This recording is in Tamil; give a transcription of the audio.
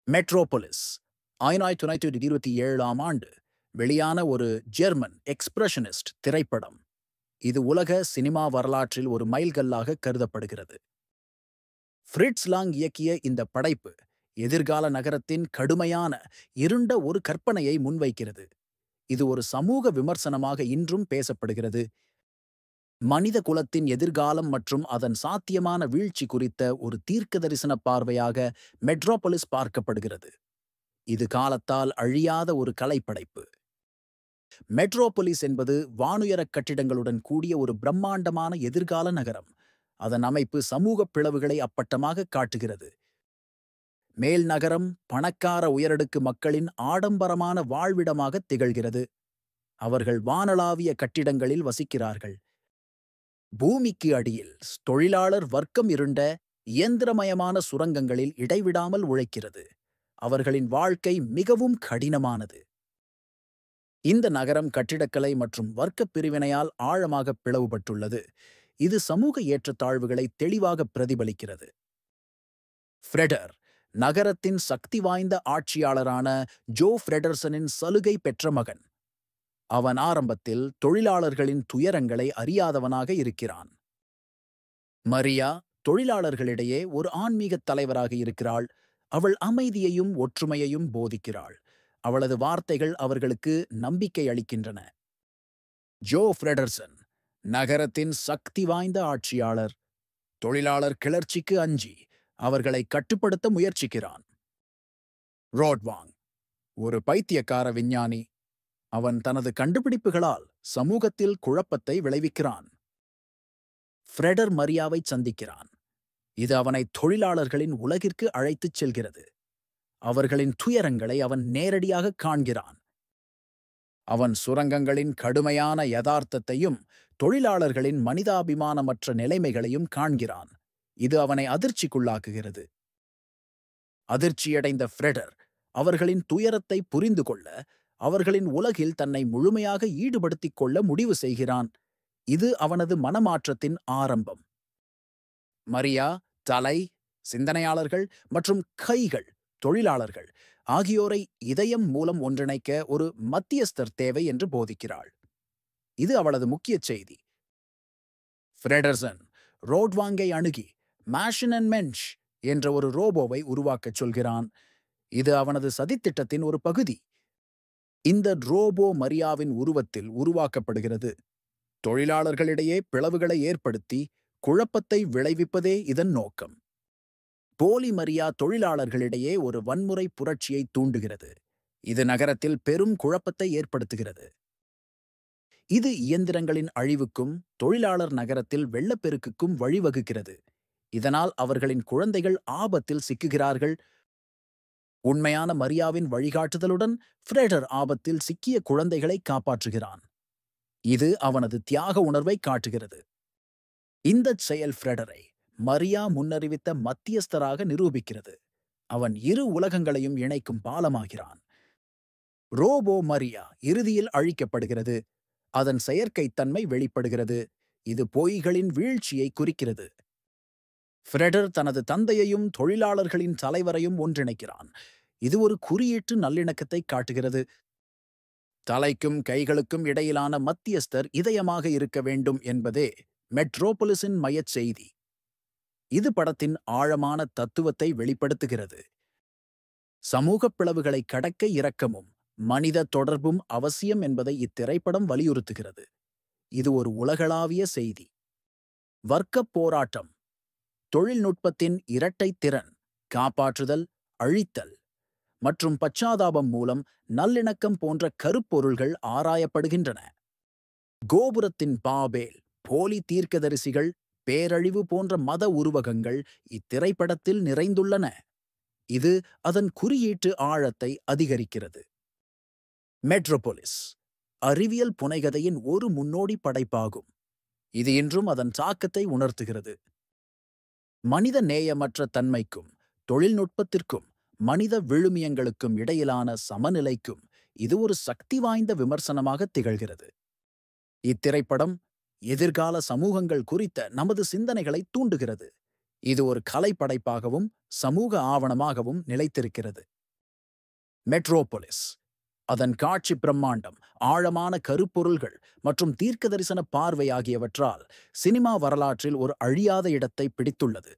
மெட்ரோபோலிஸ் 1927ஆம் ஆண்டு வெளியான ஒரு ஜெர்மன் எக்ஸ்பிரஷனிஸ்ட் திரைப்படம். இது உலக சினிமா வரலாற்றில் ஒரு மைல்கல்லாக கருதப்படுகிறது. ஃப்ரிட்ஸ் லாங் இயக்கிய இந்த படைப்பு எதிர்கால நகரத்தின் கடுமையான, இருண்ட ஒரு கற்பனையை முன்வைக்கிறது. இது ஒரு சமூக விமர்சனமாக இன்றும் பேசப்படுகிறது. மனித குலத்தின் எதிர்காலம் மற்றும் அதன் சாத்தியமான வீழ்ச்சி குறித்த ஒரு தீர்க்கதரிசன பார்வையாக மெட்ரோபோலிஸ் பார்க்கப்படுகிறது. இது காலத்தால் அழியாத ஒரு கலைப்படைப்பு. மெட்ரோபோலிஸ் என்பது வானுயரக் கட்டிடங்களுடன் கூடிய ஒரு பிரம்மாண்டமான எதிர்கால நகரம். அதன் அமைப்பு சமூக பிளவுகளை அப்பட்டமாக காட்டுகிறது. மேல் நகரம் பணக்கார உயரடுக்கு மக்களின் ஆடம்பரமான வாழ்விடமாக திகழ்கிறது. அவர்கள் வானளாவிய கட்டிடங்களில் வசிக்கிறார்கள். பூமிக்கு அடியில் தொழிலாளர் வர்க்கம் இருண்ட, இயந்திரமயமான சுரங்கங்களில் இடைவிடாமல் உழைக்கிறது. அவர்களின் வாழ்க்கை மிகவும் கடினமானது. இந்த நகரம் கட்டிடக்கலை மற்றும் வர்க்கப் பிரிவினையால் ஆழமாக பிளவுபட்டுள்ளது. இது சமூக ஏற்றத்தாழ்வுகளை தெளிவாக பிரதிபலிக்கிறது. ஃப்ரெடர் நகரத்தின் சக்தி வாய்ந்த ஆட்சியாளரான ஜோ ஃப்ரெடர்சனின் சலுகை பெற்ற மகன். அவன் ஆரம்பத்தில் தொழிலாளர்களின் துயரங்களை அறியாதவனாக இருக்கிறான். மரியா தொழிலாளர்களிடையே ஒரு ஆன்மீகத் தலைவராக இருக்கிறாள். அவள் அமைதியையும் ஒற்றுமையையும் போதிக்கிறாள். அவளது வார்த்தைகள் அவர்களுக்கு நம்பிக்கை அளிக்கின்றன. ஜோ ஃப்ரெடர்சன் நகரத்தின் சக்தி வாய்ந்த ஆட்சியாளர். தொழிலாளர் கிளர்ச்சிக்கு அஞ்சி அவர்களை கட்டுப்படுத்த முயற்சிக்கிறான். ரோட்வாங் ஒரு பைத்தியக்கார விஞ்ஞானி. அவன் தனது கண்டுபிடிப்புகளால் சமூகத்தில் குழப்பத்தை விளைவிக்கிறான். ஃப்ரெடர் மரியாவை சந்திக்கிறான். இது அவனை தொழிலாளர்களின் உலகிற்கு அழைத்துச் செல்கிறது. அவர்களின் துயரங்களை அவன் நேரடியாக காண்கிறான். அவன் சுரங்கங்களின் கடுமையான யதார்த்தத்தையும் தொழிலாளர்களின் மனிதாபிமானமற்ற நிலைமைகளையும் காண்கிறான். இது அவனை அதிர்ச்சிக்குள்ளாக்குகிறது. அதிர்ச்சியடைந்த ஃப்ரெடர் அவர்களின் துயரத்தை புரிந்து கொள்ள, அவர்களின் உலகில் தன்னை முழுமையாக ஈடுபடுத்திக் கொள்ள முடிவு செய்கிறான். இது அவனது மனமாற்றத்தின் ஆரம்பம். மரியா தலை, சிந்தனையாளர்கள் மற்றும் கைகள், தொழிலாளர்கள் ஆகியோரை இதயம் மூலம் ஒன்றிணைக்க ஒரு மத்தியஸ்தர் தேவை என்று போதிக்கிறாள். இது அவளது முக்கிய செய்தி. ஃப்ரெடர்சன் ரோட்வாங்கை அணுகி மேஷன் அண்ட் மென்ஷ் என்ற ஒரு ரோபோவை உருவாக்கச் சொல்கிறான். இது அவனது சதித்திட்டத்தின் ஒரு பகுதி. இந்த ரோபோ மரியாவின் உருவத்தில் உருவாக்கப்படுகிறது. தொழிலாளர்களிடையே பிளவுகளை ஏற்படுத்தி குழப்பத்தை விளைவிப்பதே இதன் நோக்கம். போலி மரியா தொழிலாளர்களிடையே ஒரு வன்முறை புரட்சியை தூண்டுகிறது. இது நகரத்தில் பெரும் குழப்பத்தை ஏற்படுத்துகிறது. இது இயந்திரங்களின் அழிவுக்கும் தொழிலாளர் நகரத்தில் வெள்ளப்பெருக்குக்கும் வழிவகுக்கிறது. இதனால் அவர்களின் குழந்தைகள் ஆபத்தில் சிக்குகிறார்கள். உண்மையான மரியாவின் வழிகாட்டுதலுடன் ஃப்ரெடர் ஆபத்தில் சிக்கிய குழந்தைகளை காப்பாற்றுகிறான். இது அவனது தியாக உணர்வை காட்டுகிறது. இந்தச் செயல் ஃப்ரெடரை மரியா முன்னறிவித்த மத்தியஸ்தராக நிரூபிக்கிறது. அவன் இரு உலகங்களையும் இணைக்கும் பாலமாகிறான். ரோபோ மரியா இறுதியில் அழிக்கப்படுகிறது. அதன் செயற்கைத்தன்மை வெளிப்படுகிறது. இது பொய்களின் வீழ்ச்சியை குறிக்கிறது. ஃப்ரெடர் தனது தந்தையையும் தொழிலாளர்களின் தலைவரையும் ஒன்றிணைக்கிறான். இது ஒரு குறியீட்டு நல்லிணக்கத்தை காட்டுகிறது. தலைக்கும் கைகளுக்கும் இடையிலான மத்தியஸ்தர் இதயமாக இருக்க வேண்டும் என்பதே மெட்ரோபோலிஸின் மையச் செய்தி. இது படத்தின் ஆழமான தத்துவத்தை வெளிப்படுத்துகிறது. சமூகப் பிளவுகளை கடக்க இரக்கமும் மனித தொடர்பும் அவசியம் என்பதை இத்திரைப்படம் வலியுறுத்துகிறது. இது ஒரு உலகளாவிய செய்தி. வர்க்கப் போராட்டம், தொழில்நுட்பத்தின் இரட்டை திறன், காப்பாற்றுதல், அழித்தல் மற்றும் பச்சாதாபம் மூலம் நல்லிணக்கம் போன்ற கருப்பொருள்கள் ஆராயப்படுகின்றன. கோபுரத்தின் பாபேல், போலி தீர்க்கதரிசிகள், பேரழிவு போன்ற மத உருவகங்கள் இத்திரைப்படத்தில் நிறைந்துள்ளன. இது அதன் குறியீட்டு ஆழத்தை அதிகரிக்கிறது. மெட்ரோபோலிஸ் அறிவியல் புனைகதையின் ஒரு முன்னோடி படைப்பாகும். இது இன்றும் அதன் தாக்கத்தை உணர்த்துகிறது. மனித நேயமற்ற தன்மைக்கும் தொழில்நுட்பத்திற்கும் மனித விழுமியங்களுக்கும் இடையிலான சமநிலைக்கும் இது ஒரு சக்தி வாய்ந்த விமர்சனமாக திகழ்கிறது. இத்திரைப்படம் எதிர்கால சமூகங்கள் குறித்த நமது சிந்தனைகளை தூண்டுகிறது. இது ஒரு கலைப்படைப்பாகவும் சமூக ஆவணமாகவும் நிலைத்திருக்கிறது. மெட்ரோபோலிஸ் அதன் காட்சி பிரம்மாண்டம், ஆழமான கருப்பொருள்கள் மற்றும் தீர்க்கதரிசன பார்வை ஆகியவற்றால் சினிமா வரலாற்றில் ஒரு அழியாத இடத்தை பிடித்துள்ளது.